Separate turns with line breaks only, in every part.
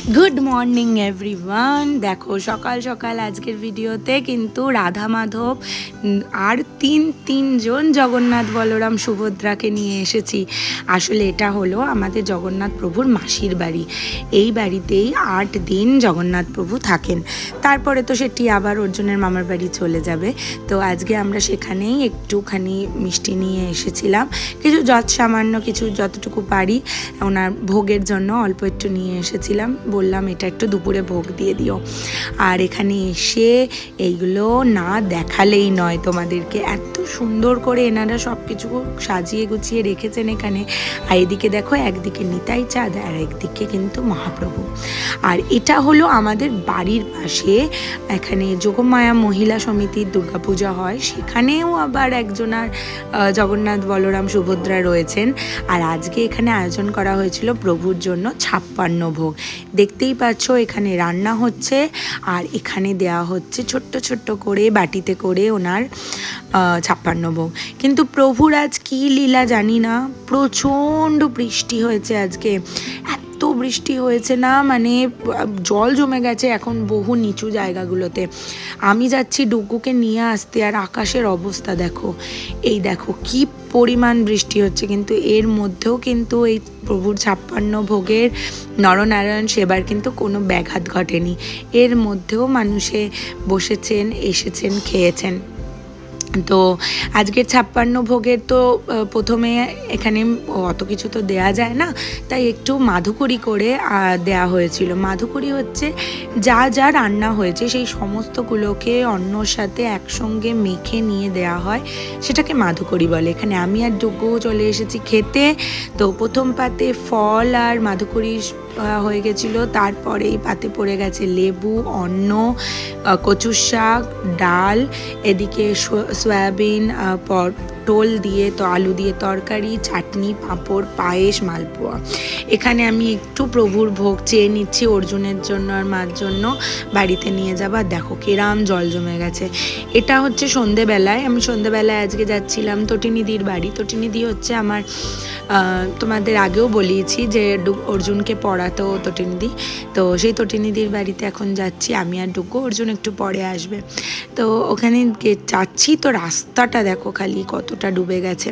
Good morning everyone. देखो सकाल सकाल आजकेर भिडियोते किन्तु राधा माधव और तीन जन जगन्नाथ बलराम सुभद्राके निये एसेछि। आसले एटा हलो आमादेर जगन्नाथ प्रभुर मासिर बाड़ी। एई बाड़ीतेई 8 दिन जगन्नाथ प्रभु थाकेन, तारपरे तो सेटी आबार अर्जुनेर मामार बाड़ी चले जाबे। तो आजके आमरा सेखानेई एकटुखानि मिष्टि निये एसेछिलाम, किछु যত सामान्य किछु যতটুকু पारी ओनार भोगेर जन्य अल्प एकटु निये एसेछिलाम। বললাম এটা একটু দুপুরে ভোগ দিয়ে দিও। আর এখানে এসে এইগুলো না দেখালেই নয় তোমাদেরকে, এত সুন্দর করে এনারা সব কিছু সাজিয়ে গুছিয়ে রেখেছেন এখানে। আর এদিকে দেখো একদিকে নিতাই চাঁদ আর একদিকে কিন্তু মহাপ্রভু। আর এটা হলো আমাদের বাড়ির পাশে, এখানে যোগমায়া মহিলা সমিতির দুর্গাপূজা হয়, সেখানেও আবার একজনার জগন্নাথ বলরাম সুভদ্রা রয়েছেন। আর আজকে এখানে আয়োজন করা হয়েছিল প্রভুর জন্য 56 ভোগ। দেখতেই পাচ্ছ এখানে রান্না হচ্ছে আর এখানে দেয়া হচ্ছে ছোট্ট ছোট্ট করে বাটিতে করে ওনার 56 ভোগ। কিন্তু প্রভুর আজ কি লীলা জানি না, প্রচণ্ড বৃষ্টি হয়েছে আজকে, এত বৃষ্টি হয়েছে না মানে জল জমে গেছে এখন বহু নিচু জায়গাগুলোতে। আমি যাচ্ছি ডুগুকে নিয়ে আসতে আর আকাশের অবস্থা দেখো, এই দেখো কি পরিমাণ বৃষ্টি হচ্ছে। কিন্তু এর মধ্যেও কিন্তু এই প্রভুর 56 ভোগের নরনারায়ণ সেবার কিন্তু কোনো ব্যাঘাত ঘটেনি। এর মধ্যেও মানুষে বসেছেন, এসেছেন, খেয়েছেন। তো আজকের 56 ভোগের তো প্রথমে এখানে অত কিছু তো দেয়া যায় না, তাই একটু মাধুকরি করে দেয়া হয়েছিল। মাধুকরি হচ্ছে যা যা রান্না হয়েছে সেই সমস্তগুলোকে অন্যর সাথে একসঙ্গে মেখে নিয়ে দেয়া হয়, সেটাকে মাধুকরি বলে। এখানে আমি আর ডুগু চলে এসেছি খেতে। তো প্রথম পাতে ফল আর মাধুকরি হয়ে গেছিলো, তারপরে এই পাতে পড়ে গেছে লেবু, অন্ন, কচুর শাক, ডাল, এদিকে সয়াবিন, পটল দিয়ে তো আলু দিয়ে তরকারি, চাটনি, পাঁপড়, পায়েস, মালপোয়া। এখানে আমি একটু প্রভুর ভোগ চেয়ে নিচ্ছি অর্জুনের জন্য আর মার জন্য বাড়িতে নিয়ে যাবার। দেখো কিরাম জল জমে গেছে। এটা হচ্ছে সন্ধেবেলায়, আমি সন্ধেবেলায় আজকে যাচ্ছিলাম তটিনীদির বাড়ি। তটিনীদি হচ্ছে আমার, তোমাদের আগেও বলিয়েছি যে অর্জুনকে পড়াতো তটিনীদি, তো সেই তটিনীদির বাড়িতে এখন যাচ্ছি আমি আর ডুগু। অর্জুন একটু পরে আসবে। তো ওখানে যাচ্ছি তো রাস্তাটা দেখো খালি কতটা ডুবে গেছে।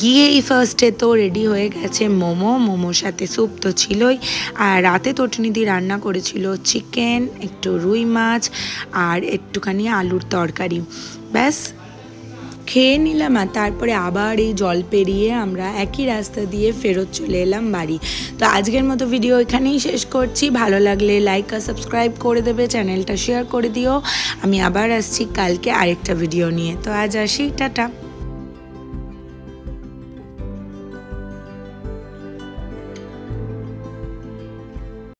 গিয়েই ফার্স্টে তো রেডি হয়ে গেছে মোমোর সাথে স্যুপ তো ছিলই। আর রাতে তটিনীদি রান্না করেছিল চিকেন, একটু রুই মাছ আর একটুখানি আলুর তরকারি। ব্যাস খেয়ে নিলাম। আর তারপরে আবার এই জল পেরিয়ে আমরা একই রাস্তা দিয়ে ফেরত চলে এলাম বাড়ি। তো আজকের মতো ভিডিও এখানেই শেষ করছি। ভালো লাগলে লাইক আর সাবস্ক্রাইব করে দেবে, চ্যানেলটা শেয়ার করে দিও। আমি আবার আসছি কালকে আরেকটা ভিডিও নিয়ে। তো আজ আসি, টাটা।